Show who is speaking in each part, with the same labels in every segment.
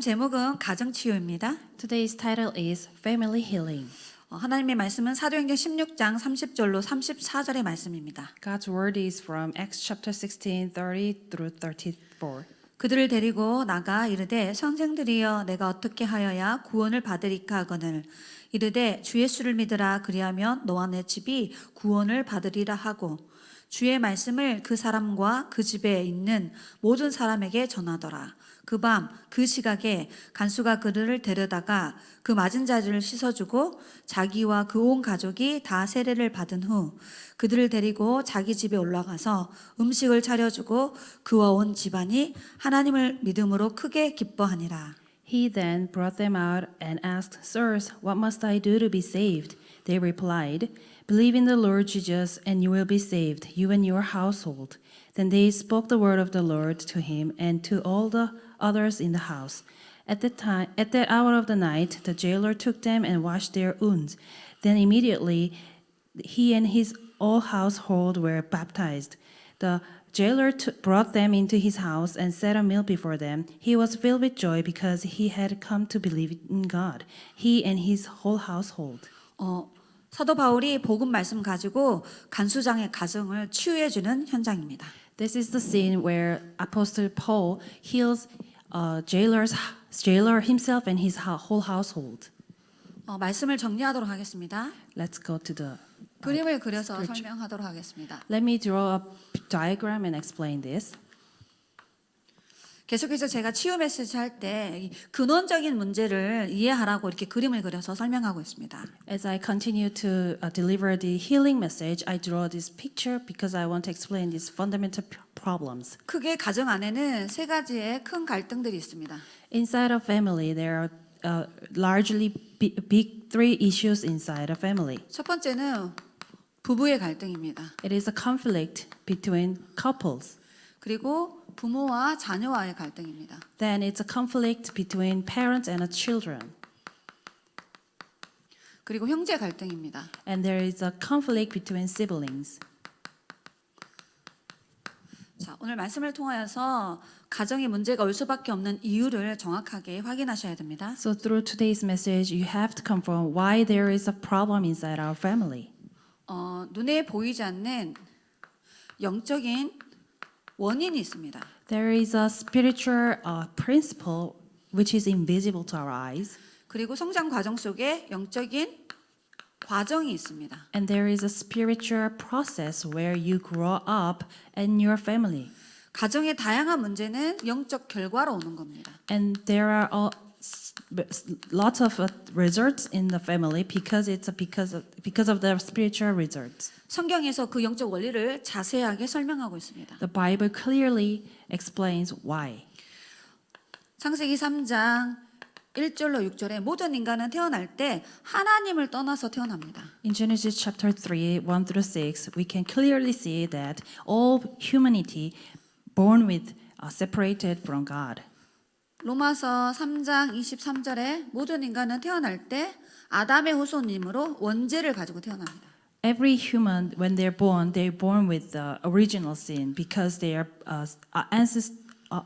Speaker 1: 제목은 가정치유입니다.
Speaker 2: Today's title is Family Healing.
Speaker 1: 하나님의 말씀은 사도행전 16장 30절로 34절의 말씀입니다.
Speaker 2: God's word is from Acts chapter 16, 30 through 34.
Speaker 1: 그들을 데리고 나가 이르되 선생들이여 내가 어떻게 하여야 구원을 받으리까 하거늘 이르되 주 예수를 믿으라 그리하면 너와 내 집이 구원을 받으리라 하고 주의 말씀을 그 사람과 그 집에 있는 모든 사람에게 전하더라. 그 밤 그 시각에 간수가 그들을 데려다가 그 맞은 자를 씻어주고 자기와 그 온 가족이 다 세례를 받은 후 그들을 데리고 자기 집에 올라가서 음식을 차려주고 그와 온 집안이 하나님을 믿음으로 크게 기뻐하니라.
Speaker 2: He then brought them out and asked, Sirs, what must I do to be saved? They replied, Believe in the Lord Jesus, and you will be saved, you and your household. Then they spoke the word of the Lord to him and to all the others in the house. At that hour of the night, the jailer took them and washed their wounds. Then immediately he and his whole household were baptized. The jailer brought them into his house and set a meal before them. He was filled with joy because he had come to believe in God, he and his whole household.
Speaker 1: 사도 바울이 복음 말씀 가지고 간수장의 가정을 치유해 주는 현장입니다.
Speaker 2: This is the scene where Apostle Paul heals jailer himself and his whole household.
Speaker 1: 말씀을 정리하도록 하겠습니다.
Speaker 2: Let's go to the
Speaker 1: 그림을 그려서 설명하도록 하겠습니다.
Speaker 2: Let me draw a diagram and explain this.
Speaker 1: 계속해서 제가 치유 메시지 할 때 근원적인 문제를 이해하라고 이렇게 그림을 그려서 설명하고 있습니다.
Speaker 2: As I continue to deliver the healing message, I draw this picture because I want to explain these fundamental problems.
Speaker 1: 크게 가정 안에는 세 가지의 큰 갈등들이 있습니다.
Speaker 2: Inside a family, there are largely big three issues inside a family.
Speaker 1: 첫 번째는 부부의 갈등입니다.
Speaker 2: It is a conflict between couples.
Speaker 1: 그리고 부모와 자녀와의 갈등입니다.
Speaker 2: Then it's a conflict between parents and children.
Speaker 1: 그리고 형제 갈등입니다.
Speaker 2: And there is a conflict between siblings.
Speaker 1: 자, 오늘 말씀을 통하여서 가정에 문제가 올 수밖에 없는 이유를 정확하게 확인하셔야 됩니다.
Speaker 2: So through today's message, you have to confirm why there is a problem inside our family.
Speaker 1: 눈에 보이지 않는 영적인 원인이 있습니다.
Speaker 2: There is a spiritual principle which is invisible to our eyes.
Speaker 1: 그리고 성장 과정 속에 영적인 과정이 있습니다.
Speaker 2: And there is a spiritual process where you grow up in your family.
Speaker 1: 가정의 다양한 문제는 영적 결과로 오는 겁니다.
Speaker 2: And there are lots of results in the family because of the spiritual results.
Speaker 1: 성경에서 그 영적 원리를 자세하게 설명하고 있습니다.
Speaker 2: The Bible clearly explains why.
Speaker 1: 창세기 3장 1절로 6절에 모든 인간은 태어날 때 하나님을 떠나서 태어납니다.
Speaker 2: In Genesis chapter 3, 1 through 6, we can clearly see that all humanity born with separated from God.
Speaker 1: 로마서 3장 23절에 모든 인간은 태어날 때 아담의 후손님으로 원죄를 가지고 태어납니다.
Speaker 2: Every human, when they're born with the original sin because they are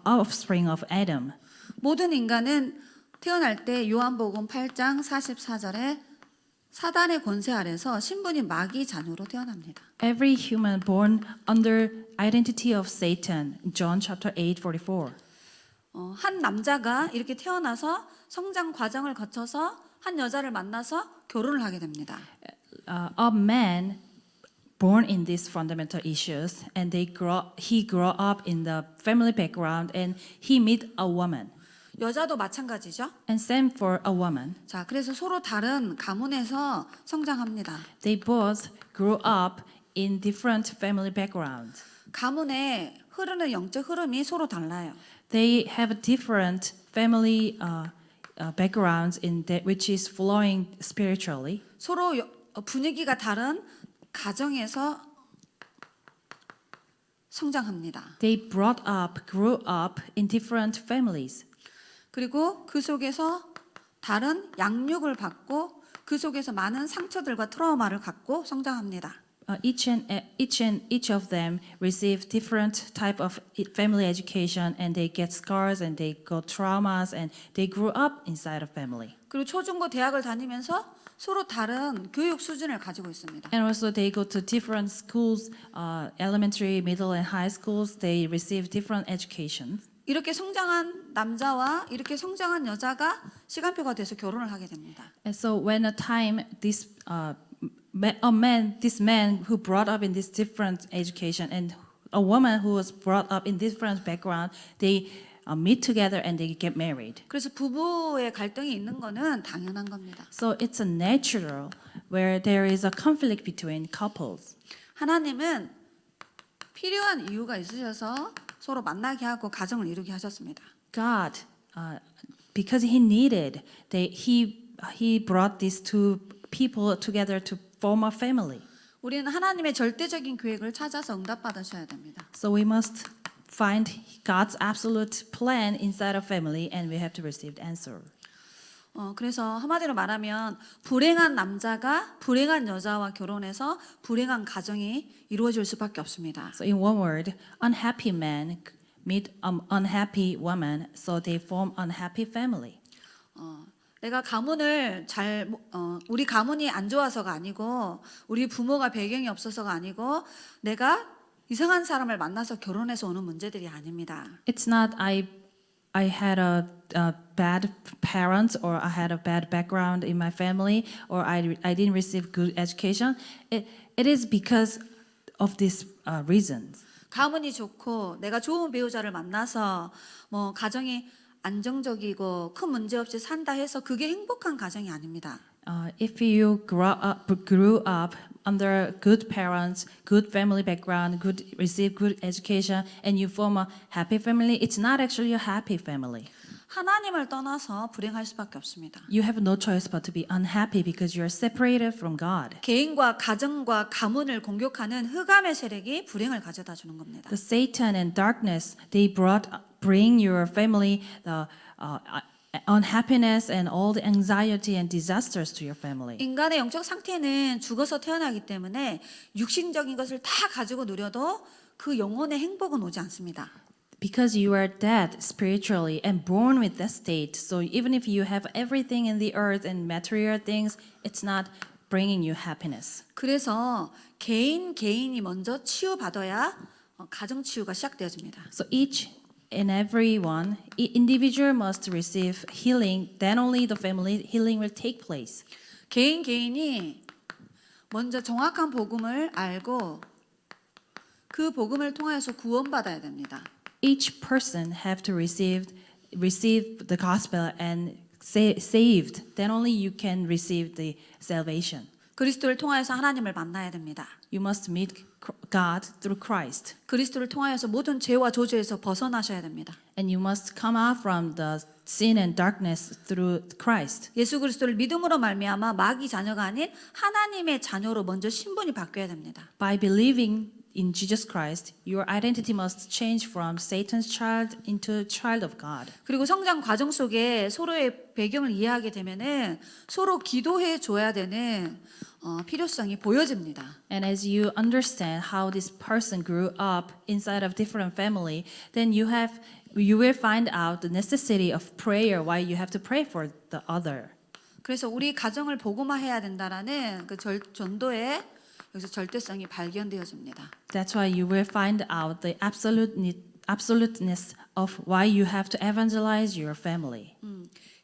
Speaker 2: offspring of Adam.
Speaker 1: 모든 인간은 태어날 때 요한복음 8장 44절에 사단의 권세 아래서 신분이 마귀 자녀로 태어납니다.
Speaker 2: Every human born under identity of Satan. John chapter 8:44.
Speaker 1: 한 남자가 이렇게 태어나서 성장 과정을 거쳐서 한 여자를 만나서 결혼을 하게 됩니다.
Speaker 2: A man born in these fundamental issues, and he grew up in the family background, and he meet a woman.
Speaker 1: 여자도 마찬가지죠.
Speaker 2: And same for a woman.
Speaker 1: 자, 그래서 서로 다른 가문에서 성장합니다.
Speaker 2: They both grew up in different family backgrounds.
Speaker 1: 가문에 흐르는 영적 흐름이 서로 달라요.
Speaker 2: They have different family backgrounds in that which is flowing spiritually.
Speaker 1: 서로 분위기가 다른 가정에서 성장합니다.
Speaker 2: They grew up in different families.
Speaker 1: 그리고 그 속에서 다른 양육을 받고 그 속에서 많은 상처들과 트라우마를 갖고 성장합니다.
Speaker 2: each of them receive different type of family education, and they get scars and they got traumas and they grew up inside a family.
Speaker 1: 그리고 초중고 대학을 다니면서 서로 다른 교육 수준을 가지고 있습니다.
Speaker 2: And also they go to different schools, elementary, middle, and high schools. They receive different educations.
Speaker 1: 이렇게 성장한 남자와 이렇게 성장한 여자가 시간표가 돼서 결혼을 하게 됩니다.
Speaker 2: And so when a time this man who brought up in this different education and a woman who was brought up in different background, they meet together and they get married.
Speaker 1: 그래서 부부의 갈등이 있는 거는 당연한 겁니다.
Speaker 2: So it's a natural where there is a conflict between couples.
Speaker 1: 하나님은 필요한 이유가 있으셔서 서로 만나게 하고 가정을 이루게 하셨습니다.
Speaker 2: God, because He needed, He brought these two people together to form a family.
Speaker 1: 우리는 하나님의 절대적인 계획을 찾아서 응답받으셔야 됩니다.
Speaker 2: So we must find God's absolute plan inside a family, and we have to receive the answer.
Speaker 1: 그래서 한마디로 말하면 불행한 남자가 불행한 여자와 결혼해서 불행한 가정이 이루어질 수밖에 없습니다.
Speaker 2: So in one word, unhappy men meet unhappy woman, so they form unhappy family.
Speaker 1: 내가 가문을 우리 가문이 안 좋아서가 아니고 우리 부모가 배경이 없어서가 아니고 내가 이상한 사람을 만나서 결혼해서 오는 문제들이 아닙니다.
Speaker 2: It's not I had a bad parents, or I had a bad background in my family, or I didn't receive good education. It is because of these reasons.
Speaker 1: 가문이 좋고 내가 좋은 배우자를 만나서 뭐 가정이 안정적이고 큰 문제 없이 산다 해서 그게 행복한 가정이 아닙니다.
Speaker 2: If you grew up under good parents, good family background, receive good education, and you form a happy family, it's not actually a happy family.
Speaker 1: 하나님을 떠나서 불행할 수밖에 없습니다.
Speaker 2: You have no choice but to be unhappy because you are separated from God.
Speaker 1: 개인과 가정과 가문을 공격하는 흑암의 세력이 불행을 가져다 주는 겁니다.
Speaker 2: The Satan and darkness, they bring your family the unhappiness and all the anxiety and disasters to your family.
Speaker 1: 인간의 영적 상태는 죽어서 태어나기 때문에 육신적인 것을 다 가지고 누려도 그 영혼의 행복은 오지 않습니다.
Speaker 2: Because you are dead spiritually and born with that state, so even if you have everything in the earth and material things, it's not bringing you happiness.
Speaker 1: 그래서 개인이 먼저 치유받아야 가정 치유가 시작되어집니다.
Speaker 2: So each and everyone, individual must receive healing, then only the family healing will take place.
Speaker 1: 개인이 먼저 정확한 복음을 알고 그 복음을 통해서 구원받아야 됩니다.
Speaker 2: Each person have to receive the gospel and saved. Then only you can receive the salvation.
Speaker 1: 그리스도를 통하여서 하나님을 만나야 됩니다.
Speaker 2: You must meet God through Christ.
Speaker 1: 그리스도를 통하여서 모든 죄와 조죄에서 벗어나셔야 됩니다.
Speaker 2: And you must come out from the sin and darkness through Christ.
Speaker 1: 예수 그리스도를 믿음으로 말미암아 마귀 자녀가 아닌 하나님의 자녀로 먼저 신분이 바뀌어야 됩니다.
Speaker 2: By believing in Jesus Christ, your identity must change from Satan's child into a child of God.
Speaker 1: 그리고 성장 과정 속에 서로의 배경을 이해하게 되면은 서로 기도해 줘야 되는 필요성이 보여집니다.
Speaker 2: And as you understand how this person grew up inside of different family, then you will find out the necessity of prayer, why you have to pray for the other.
Speaker 1: 그래서 우리 가정을 복음화해야 된다라는 그 전도의 여기서 절대성이 발견되어집니다.
Speaker 2: That's why you will find out the absoluteness of why you have to evangelize your family.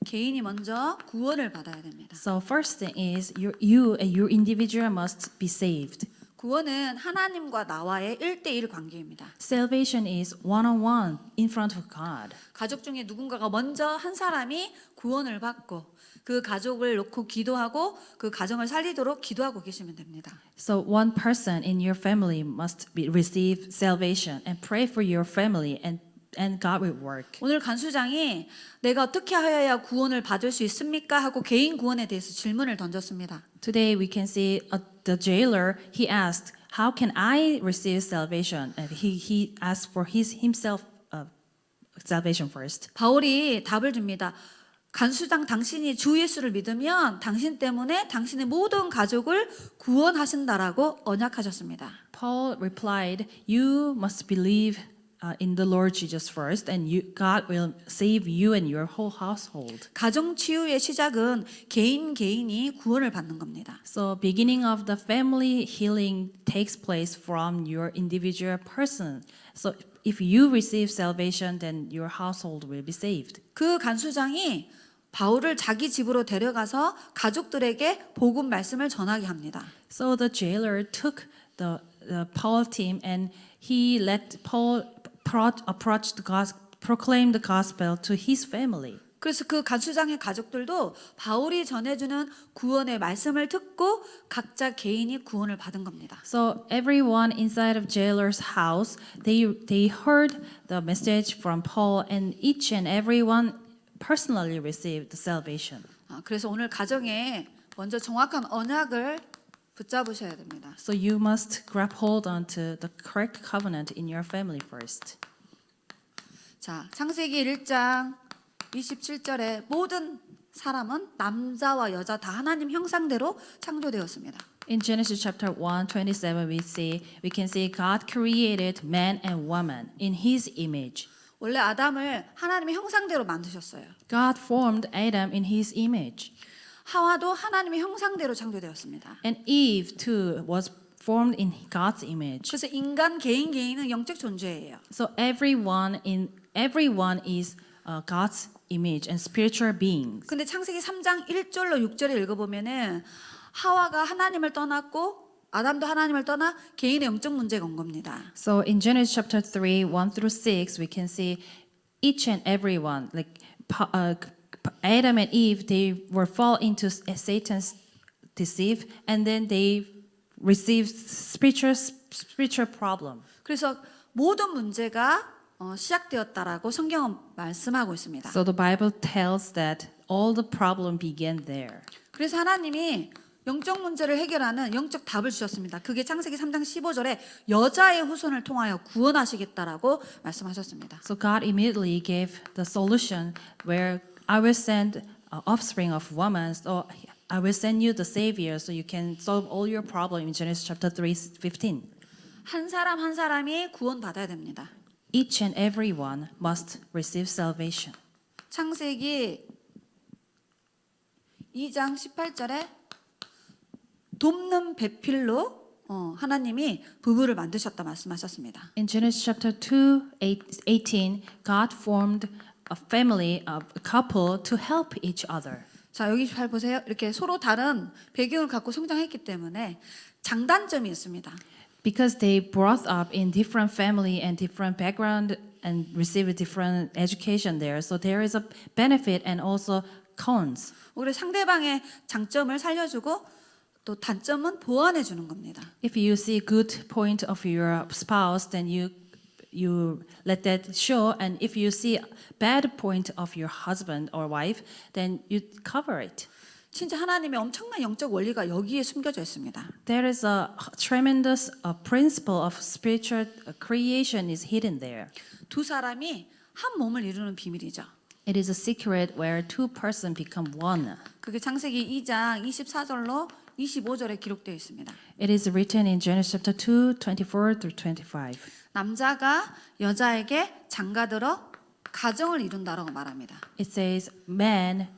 Speaker 1: 개인이 먼저 구원을 받아야 됩니다.
Speaker 2: So first thing is you and your individual must be saved.
Speaker 1: 구원은 하나님과 나와의 1대1 관계입니다.
Speaker 2: Salvation is one-on-one in front of God.
Speaker 1: 가족 중에 누군가가 먼저 한 사람이 구원을 받고 그 가족을 놓고 기도하고 그 가정을 살리도록 기도하고 계시면 됩니다.
Speaker 2: So one person in your family must receive salvation and pray for your family, and God will work.
Speaker 1: 오늘 간수장이 내가 어떻게 하여야 구원을 받을 수 있습니까? 하고 개인 구원에 대해서 질문을 던졌습니다.
Speaker 2: Today we can see the jailer. He asked, "How can I receive salvation?" And he asked for himself salvation first.
Speaker 1: 바울이 답을 줍니다. 간수장 당신이 주 예수를 믿으면 당신 때문에 당신의 모든 가족을 구원하신다라고 언약하셨습니다.
Speaker 2: Paul replied, "You must believe in the Lord Jesus first, and God will save you and your whole household."
Speaker 1: 가정 치유의 시작은 개인이 구원을 받는 겁니다.
Speaker 2: So, beginning of the family healing takes place from your individual person. So, if you receive salvation, then your household will be saved.
Speaker 1: 그 간수장이 바울을 자기 집으로 데려가서 가족들에게 복음 말씀을 전하게 합니다.
Speaker 2: So the jailer took the Paul team and he let Paul proclaim the gospel to his family.
Speaker 1: 그래서 그 간수장의 가족들도 바울이 전해주는 구원의 말씀을 듣고 각자 개인이 구원을 받은 겁니다.
Speaker 2: So everyone inside of jailer's house, they heard the message from Paul, and each and everyone personally received the salvation.
Speaker 1: 그래서 오늘 가정에 먼저 정확한 언약을 붙잡으셔야 됩니다.
Speaker 2: So you must grab hold onto the correct covenant in your family first.
Speaker 1: 자, 창세기 1장 27절에 모든 사람은 남자와 여자 다 하나님 형상대로 창조되었습니다.
Speaker 2: In Genesis chapter 1:27 we can see God created man and woman in his image.
Speaker 1: 원래 아담을 하나님의 형상대로 만드셨어요.
Speaker 2: God formed Adam in his image.
Speaker 1: 하와도 하나님의 형상대로 창조되었습니다.
Speaker 2: And Eve too was formed in God's image.
Speaker 1: 그래서 인간 개인은 영적 존재예요.
Speaker 2: So everyone is God's image and spiritual beings.
Speaker 1: 근데 창세기 3장 1절로 6절에 읽어보면은 하와가 하나님을 떠났고 아담도 하나님을 떠나 개인의 영적 문제가 온 겁니다.
Speaker 2: So in Genesis chapter 3, 1-6, we can see each and everyone, like Adam and Eve, they were fall into Satan's deceit, and then they received spiritual problem.
Speaker 1: 그래서 모든 문제가 시작되었다라고 성경은 말씀하고 있습니다.
Speaker 2: So the Bible tells that all the problem began there.
Speaker 1: 그래서 하나님이 영적 문제를 해결하는 영적 답을 주셨습니다. 그게 창세기 3장 15절에 여자의 후손을 통하여 구원하시겠다라고 말씀하셨습니다.
Speaker 2: So God immediately gave the solution where I will send offspring of woman, so I will send you the savior so you can solve all your problem in Genesis chapter 3:15.
Speaker 1: 한 사람 한 사람이 구원받아야 됩니다.
Speaker 2: Each and everyone must receive salvation.
Speaker 1: 창세기 2장 18절에 돕는 배필로 하나님이 부부를 만드셨다 말씀하셨습니다.
Speaker 2: In Genesis chapter 2:18, God formed a family, a couple to help each other.
Speaker 1: 자, 여기 잘 보세요. 이렇게 서로 다른 배경을 갖고 성장했기 때문에 장단점이 있습니다.
Speaker 2: Because they brought up in different family and different background and received different education there, so there is a benefit and also cons.
Speaker 1: 우리 상대방의 장점을 살려주고 또 단점은 보완해 주는 겁니다.
Speaker 2: If you see good point of your spouse, then you let that show, and if you see bad point of your husband or wife, then you cover it.
Speaker 1: 진짜 하나님의 엄청난 영적 원리가 여기에 숨겨져 있습니다.
Speaker 2: There is a tremendous principle of spiritual creation is hidden there.
Speaker 1: 두 사람이 한 몸을 이루는 비밀이죠.
Speaker 2: It is a secret where two persons become one.
Speaker 1: 그게 창세기 2장 24절로 25절에 기록되어 있습니다.
Speaker 2: It is written in Genesis chapter 2, 24-25.
Speaker 1: 남자가 여자에게 장가들어 가정을 이룬다라고 말합니다.
Speaker 2: It says, man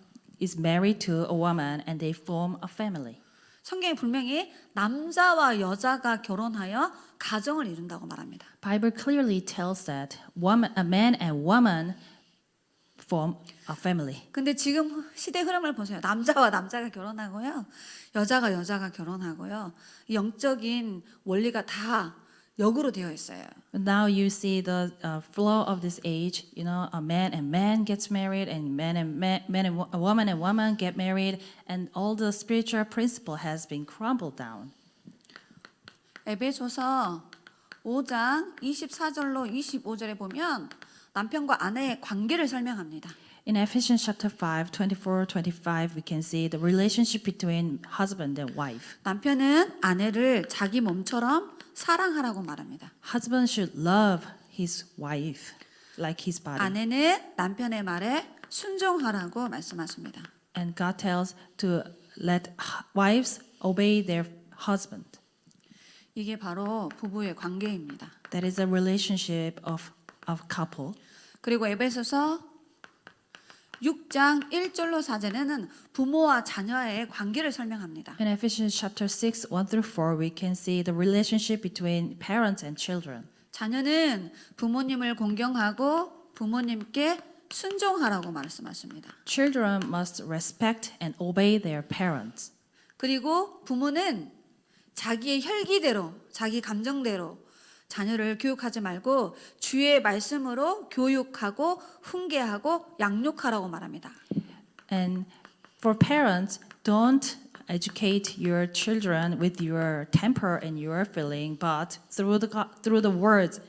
Speaker 2: is married to a woman and they form a family.
Speaker 1: 성경이 분명히 남자와 여자가 결혼하여 가정을 이룬다고 말합니다.
Speaker 2: Bible clearly tells that a man and woman form a family.
Speaker 1: 근데 지금 시대 흐름을 보세요. 남자와 남자가 결혼하고요. 여자가 결혼하고요. 영적인 원리가 다 역으로 되어 있어요.
Speaker 2: Now you see the flow of this age. You know, a man and man gets married, and a woman and woman get married, and all the spiritual principle has been crumbled down.
Speaker 1: 에베소서 5장 24절로 25절에 보면 남편과 아내의 관계를 설명합니다.
Speaker 2: In Ephesians chapter 5, 24-25, we can see the relationship between husband and wife.
Speaker 1: 남편은 아내를 자기 몸처럼 사랑하라고 말합니다.
Speaker 2: Husband should love his wife like his body.
Speaker 1: 아내는 남편의 말에 순종하라고 말씀하십니다.
Speaker 2: And God tells to let wives obey their husband.
Speaker 1: 이게 바로 부부의 관계입니다.
Speaker 2: That is a relationship of couple.
Speaker 1: 그리고 에베소서 6장 1절로 4절에는 부모와 자녀의 관계를 설명합니다.
Speaker 2: In Ephesians chapter 6, 1 through 4, we can see the relationship between parents and children.
Speaker 1: 자녀는 부모님을 공경하고 부모님께 순종하라고 말씀하십니다.
Speaker 2: Children must respect and obey their parents.
Speaker 1: 그리고 부모는 자기의 혈기대로, 자기 감정대로 자녀를 교육하지 말고 주의 말씀으로 교육하고 훈계하고 양육하라고 말합니다.
Speaker 2: And for parents, don't educate your children with your temper and your feeling, but through the words,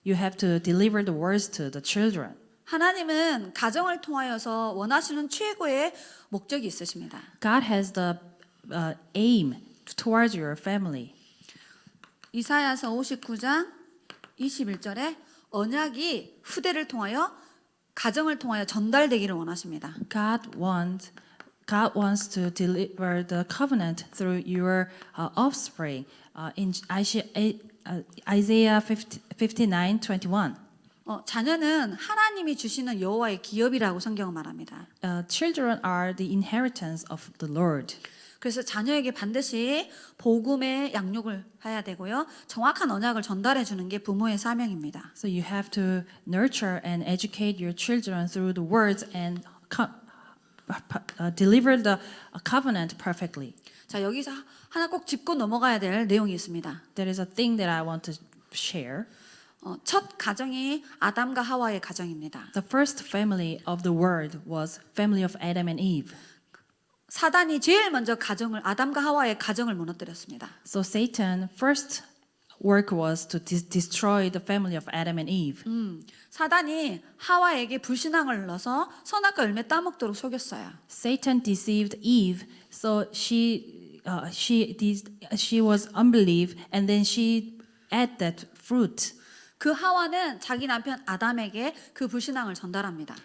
Speaker 2: you have to deliver the words to the children.
Speaker 1: 하나님은 가정을 통하여서 원하시는 최고의 목적이 있으십니다.
Speaker 2: God has the aim towards your family.
Speaker 1: 이사야서 59장 21절에 언약이 후대를 통하여 가정을 통하여 전달되기를 원하십니다.
Speaker 2: God wants to deliver the covenant through your offspring. In Isaiah 59:21.
Speaker 1: 자녀는 하나님이 주시는 여호와의 기업이라고 성경은 말합니다.
Speaker 2: Children are the inheritance of the Lord.
Speaker 1: 그래서 자녀에게 반드시 복음의 양육을 해야 되고요. 정확한 언약을 전달해 주는 게 부모의 사명입니다.
Speaker 2: So you have to nurture and educate your children through the words and deliver the covenant perfectly.
Speaker 1: 자, 여기서 하나 꼭 짚고 넘어가야 될 내용이 있습니다.
Speaker 2: There is a thing that I want to share.
Speaker 1: 첫 가정이 아담과 하와의 가정입니다.
Speaker 2: The first family of the world was family of Adam and Eve.
Speaker 1: 사단이 제일 먼저 아담과 하와의 가정을 무너뜨렸습니다.
Speaker 2: So Satan first work was to destroy the family of Adam and Eve.
Speaker 1: 사단이 하와에게 불신앙을 넣어서 선악과 열매 따먹도록 속였어요.
Speaker 2: Satan deceived Eve, so she was unbelief, and then she ate that fruit.
Speaker 1: 그 하와는 자기 남편 아담에게 그 불신앙을 전달합니다.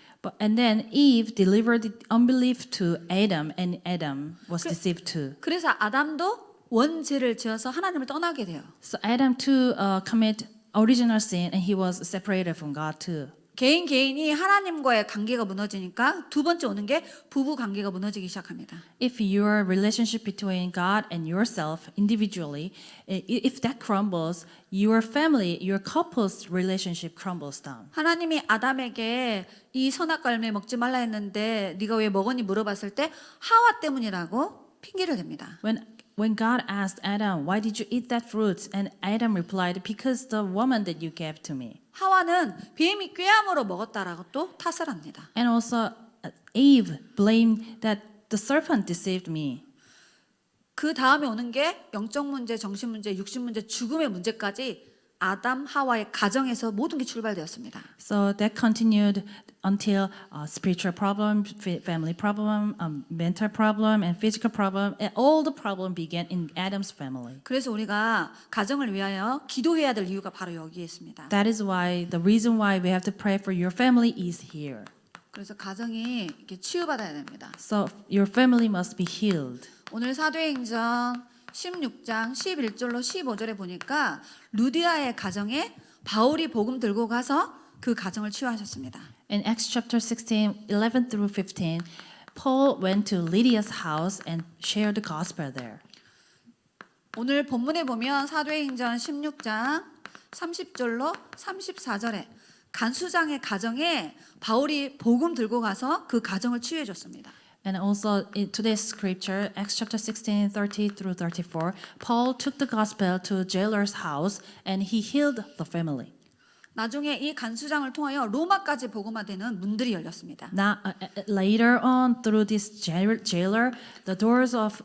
Speaker 2: And then Eve delivered the unbelief to Adam, and Adam was deceived too.
Speaker 1: 그래서 아담도 원죄를 지어서 하나님을 떠나게 돼요.
Speaker 2: So Adam too commit original sin, and he was separated from God too.
Speaker 1: 개인이 하나님과의 관계가 무너지니까 두 번째 오는 게 부부 관계가 무너지기 시작합니다.
Speaker 2: If your relationship between God and yourself individually, if that crumbles, your family, your couple's relationship crumbles down.
Speaker 1: 하나님이 아담에게 이 선악과 열매 먹지 말라 했는데 네가 왜 먹었니 물어봤을 때 하와 때문이라고 핑계를 댑니다.
Speaker 2: When God asked Adam, "Why did you eat that fruit?" and Adam replied, "Because the woman that you gave to me."
Speaker 1: 하와는 뱀이 꾀함으로 먹었다라고 또 탓을 합니다.
Speaker 2: And also Eve blamed that the serpent deceived me.
Speaker 1: 그 다음에 오는 게 영적 문제, 정신 문제, 육신 문제, 죽음의 문제까지 아담 하와의 가정에서 모든 게 출발되었습니다.
Speaker 2: So that continued until spiritual problem, family problem, mental problem, and physical problem, and all the problem began in Adam's family.
Speaker 1: 그래서 우리가 가정을 위하여 기도해야 될 이유가 바로 여기에 있습니다.
Speaker 2: That is why the reason why we have to pray for your family is here.
Speaker 1: 그래서 가정이 이렇게 치유받아야 됩니다.
Speaker 2: So your family must be healed.
Speaker 1: 오늘 사도행전 16장 11절로 15절에 보니까 루디아의 가정에 바울이 복음 들고 가서 그 가정을 치유하셨습니다.
Speaker 2: In Acts chapter 16, 11 through 15, Paul went to Lydia's house and shared the gospel there.
Speaker 1: 오늘 본문에 보면 사도행전 16장 30절로 34절에 간수장의 가정에 바울이 복음 들고 가서 그 가정을 치유해 줬습니다.
Speaker 2: And also in today's scripture, Acts chapter 16, 30 through 34, Paul took the gospel to a jailer's house and he healed the family.
Speaker 1: 나중에 이 간수장을 통하여 로마까지 복음화되는 문들이 열렸습니다.
Speaker 2: Now, later on, through this jailer, the doors of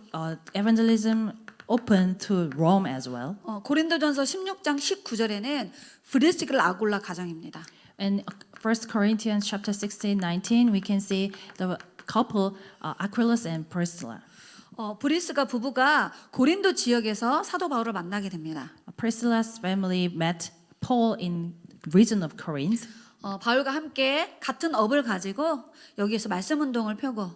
Speaker 2: evangelism opened to Rome as well.
Speaker 1: 고린도전서 16장 19절에는 브리스길 아굴라 가정입니다.
Speaker 2: And 1 Corinthians chapter 16, 19, we can see the couple Aquilus and Priscilla.
Speaker 1: 브리스가 부부가 고린도 지역에서 사도 바울을 만나게 됩니다.
Speaker 2: Priscilla's family met Paul in region of Corinth.
Speaker 1: 바울과 함께 같은 업을 가지고 여기에서 말씀 운동을 펴고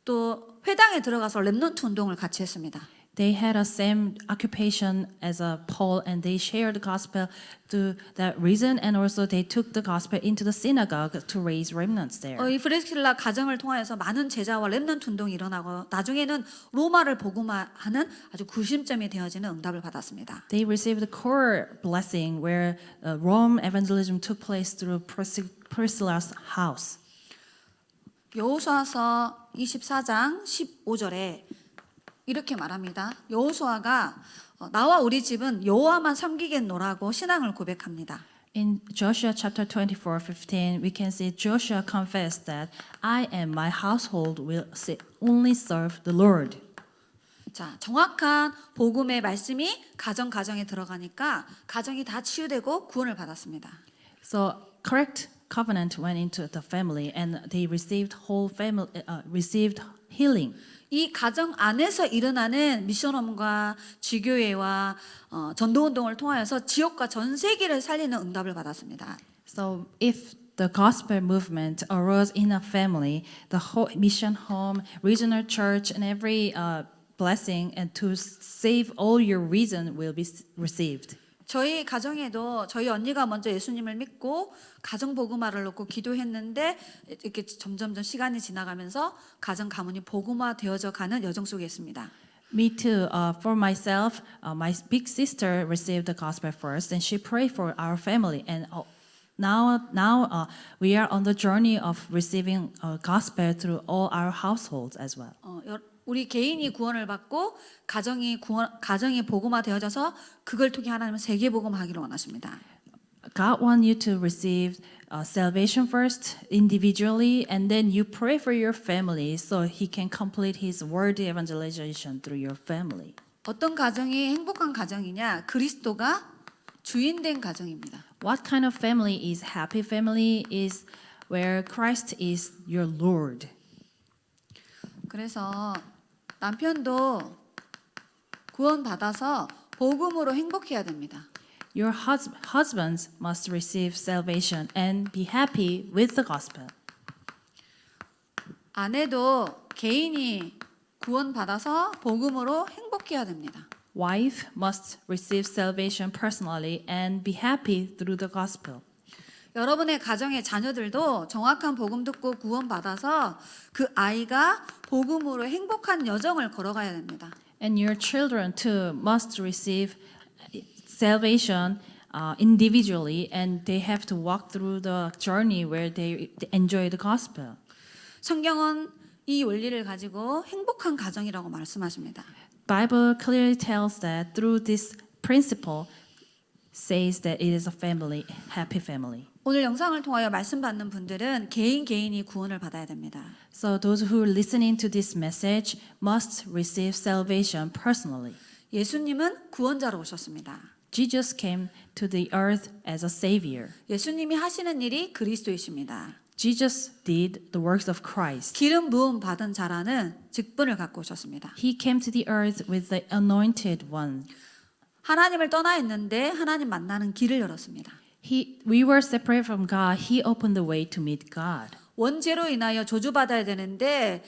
Speaker 1: 또 회당에 들어가서 렘넌트 운동을 같이 했습니다.
Speaker 2: They had a same occupation as Paul, and they shared the gospel to that reason, and also they took the gospel into the synagogue to raise remnants there.
Speaker 1: 이 브리스킬라 가정을 통하여서 많은 제자와 렘넌트 운동이 일어나고 나중에는 로마를 복음화하는 아주 구심점이 되어지는 응답을 받았습니다.
Speaker 2: They received the core blessing where Rome evangelism took place through Priscilla's house.
Speaker 1: 여호수아서 24장 15절에 이렇게 말합니다. 여호수아가 나와 우리 집은 여호와만 섬기겠노라고 신앙을 고백합니다.
Speaker 2: In Joshua chapter 24:15, we can see Joshua confessed that I and my household will only serve the Lord.
Speaker 1: 자, 정확한 복음의 말씀이 가정에 들어가니까 가정이 다 치유되고 구원을 받았습니다.
Speaker 2: So correct covenant went into the family, and they received received healing.
Speaker 1: 이 가정 안에서 일어나는 미션홈과 지교회와 전도운동을 통하여서 지역과 전 세계를 살리는 응답을 받았습니다.
Speaker 2: So if the gospel movement arose in a family, the whole mission home, regional church, and every blessing and to save all your reason will be received.
Speaker 1: 저희 가정에도 저희 언니가 먼저 예수님을 믿고 가정 복음화를 놓고 기도했는데 이렇게 점점점 시간이 지나가면서 가정 가문이 복음화 되어져 가는 여정 속에 있습니다.
Speaker 2: Me too. For myself, my big sister received the gospel first, and she prayed for our family. And now we are on the journey of receiving gospel through all our households as well.
Speaker 1: 우리 개인이 구원을 받고 가정이 복음화 되어져서 그걸 통해 하나님은 세계 복음화하기를 원하십니다.
Speaker 2: God wants you to receive salvation first individually, and then you pray for your family so He can complete His word evangelization through your family.
Speaker 1: 어떤 가정이 행복한 가정이냐? 그리스도가 주인된 가정입니다.
Speaker 2: What kind of family is happy family? Is where Christ is your Lord.
Speaker 1: 그래서 남편도 구원 받아서 복음으로 행복해야 됩니다.
Speaker 2: Your husbands must receive salvation and be happy with the gospel.
Speaker 1: 아내도 개인이 구원 받아서 복음으로 행복해야 됩니다.
Speaker 2: Wife must receive salvation personally and be happy through the gospel.
Speaker 1: 여러분의 가정의 자녀들도 정확한 복음 듣고 구원 받아서 그 아이가 복음으로 행복한 여정을 걸어가야 됩니다.
Speaker 2: And your children too must receive salvation individually, and they have to walk through the journey where they enjoy the gospel.
Speaker 1: 성경은 이 원리를 가지고 행복한 가정이라고 말씀하십니다.
Speaker 2: Bible clearly tells that through this principle says that it is a family, happy family.
Speaker 1: 오늘 영상을 통하여 말씀 받는 분들은 개인이 구원을 받아야 됩니다.
Speaker 2: So those who are listening to this message must receive salvation personally.
Speaker 1: 예수님은 구원자로 오셨습니다.
Speaker 2: Jesus came to the earth as a savior.
Speaker 1: 예수님이 하시는 일이 그리스도이십니다.
Speaker 2: Jesus did the works of Christ.
Speaker 1: 기름 부음 받은 자라는 직분을 갖고 오셨습니다.
Speaker 2: He came to the earth with the anointed one.
Speaker 1: 하나님을 떠나 있는데 하나님 만나는 길을 열었습니다.
Speaker 2: We were separated from God. He opened the way to meet God.
Speaker 1: 원죄로 인하여 저주받아야 되는데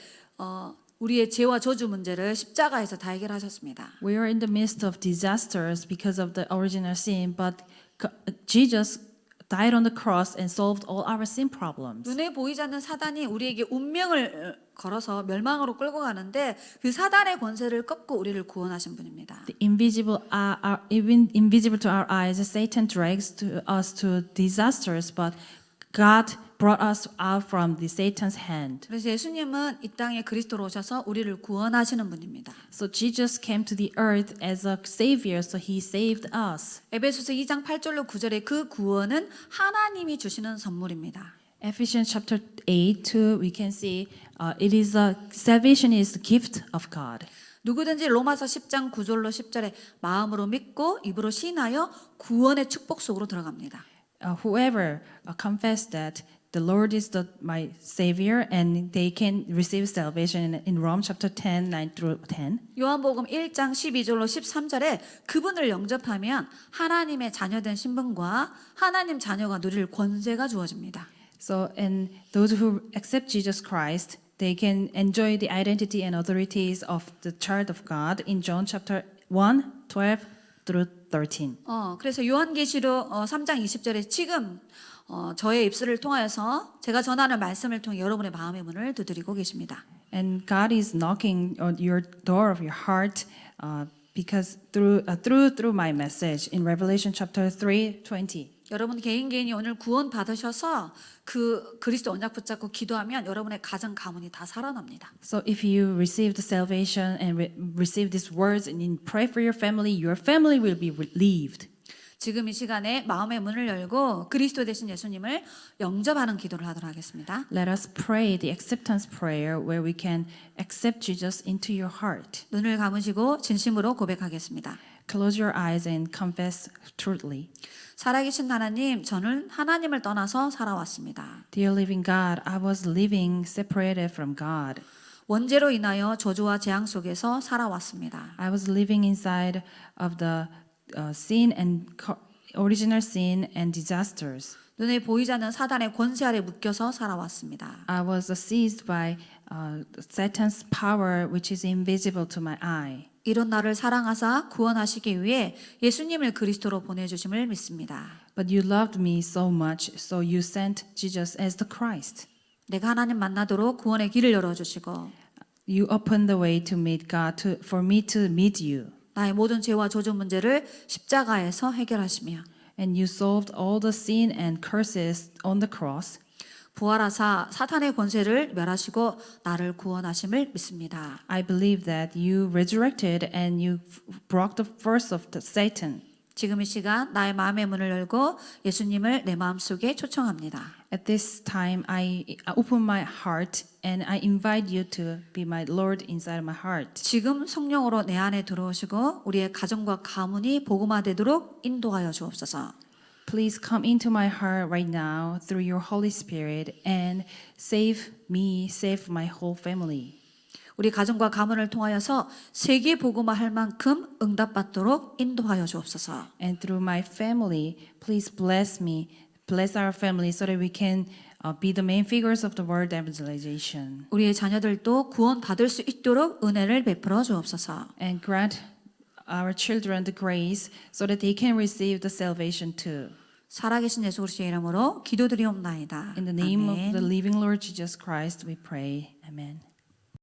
Speaker 1: 우리의 죄와 저주 문제를 십자가에서 다 해결하셨습니다.
Speaker 2: We are in the midst of disasters because of the original sin, but Jesus died on the cross and solved all our sin problems.
Speaker 1: 눈에 보이지 않는 사단이 우리에게 운명을 걸어서 멸망으로 끌고 가는데 그 사단의 권세를 꺾고 우리를 구원하신 분입니다.
Speaker 2: The invisible, even invisible to our eyes, Satan drags us to disasters, but God brought us out from the Satan's hand.
Speaker 1: 그래서 예수님은 이 땅에 그리스도로 오셔서 우리를 구원하시는 분입니다.
Speaker 2: So Jesus came to the earth as a savior, so he saved us.
Speaker 1: 에베소서 2장 8절로 9절의 그 구원은 하나님이 주시는 선물입니다.
Speaker 2: Ephesians chapter 8, we can see salvation is the gift of God.
Speaker 1: 누구든지 로마서 10장 9절로 10절에 마음으로 믿고 입으로 신하여 구원의 축복 속으로 들어갑니다.
Speaker 2: Whoever confess that the Lord is my Savior, and they can receive salvation in Rome chapter 10, 9 through 10.
Speaker 1: 요한복음 1장 12절로 13절에 그분을 영접하면 하나님의 자녀된 신분과 하나님 자녀가 누릴 권세가 주어집니다.
Speaker 2: So, and those who accept Jesus Christ, they can enjoy the identity and authorities of the child of God in John chapter 1, 12 through 13.
Speaker 1: 그래서 요한계시록 3장 20절에 지금 저의 입술을 통하여서 제가 전하는 말씀을 통해 여러분의 마음의 문을 두드리고 계십니다.
Speaker 2: And God is knocking on your door of your heart because through my message in Revelation chapter 3:20.
Speaker 1: 여러분 개인이 오늘 구원 받으셔서 그 그리스도 언약 붙잡고 기도하면 여러분의 가정 가문이 다 살아납니다.
Speaker 2: So if you receive the salvation and receive these words and pray for your family will be relieved.
Speaker 1: 지금 이 시간에 마음의 문을 열고 그리스도 되신 예수님을 영접하는 기도를 하도록 하겠습니다.
Speaker 2: Let us pray the acceptance prayer where we can accept Jesus into your heart.
Speaker 1: 눈을 감으시고 진심으로 고백하겠습니다.
Speaker 2: Close your eyes and confess truthfully.
Speaker 1: 살아계신 하나님, 저는 하나님을 떠나서 살아왔습니다.
Speaker 2: Dear living God, I was living separated from God.
Speaker 1: 원죄로 인하여 저주와 재앙 속에서 살아왔습니다.
Speaker 2: I was living inside of the sin and original sin and disasters.
Speaker 1: 눈에 보이지 않는 사단의 권세 아래 묶여서 살아왔습니다.
Speaker 2: I was seized by Satan's power, which is invisible to my eye.
Speaker 1: 이런 나를 사랑하사 구원하시기 위해 예수님을 그리스도로 보내주심을 믿습니다.
Speaker 2: But you loved me so much, so you sent Jesus as the Christ.
Speaker 1: 내가 하나님 만나도록 구원의 길을 열어주시고
Speaker 2: You opened the way to meet God, for me to meet you.
Speaker 1: 나의 모든 죄와 저주 문제를 십자가에서 해결하시며
Speaker 2: And you solved all the sin and curses on the cross.
Speaker 1: 부활하사 사탄의 권세를 멸하시고 나를 구원하심을 믿습니다.
Speaker 2: I believe that you resurrected and you broke the force of Satan.
Speaker 1: 지금 이 시간 나의 마음의 문을 열고 예수님을 내 마음속에 초청합니다.
Speaker 2: At this time, I open my heart and I invite you to be my Lord inside my heart.
Speaker 1: 지금 성령으로 내 안에 들어오시고 우리의 가정과 가문이 복음화되도록 인도하여 주옵소서.
Speaker 2: Please come into my heart right now through your Holy Spirit and save me, save my whole family.
Speaker 1: 우리 가정과 가문을 통하여서 세계 복음화할 만큼 응답받도록 인도하여 주옵소서.
Speaker 2: And through my family, please bless me, bless our family so that we can be the main figures of the world evangelization.
Speaker 1: 우리의 자녀들도 구원 받을 수 있도록 은혜를 베풀어 주옵소서.
Speaker 2: And grant our children the grace so that they can receive the salvation too.
Speaker 1: 살아계신 예수 그리스도의 이름으로 기도드리옵나이다.
Speaker 2: In the name
Speaker 1: 아멘.
Speaker 2: of the living Lord Jesus Christ, we pray. Amen.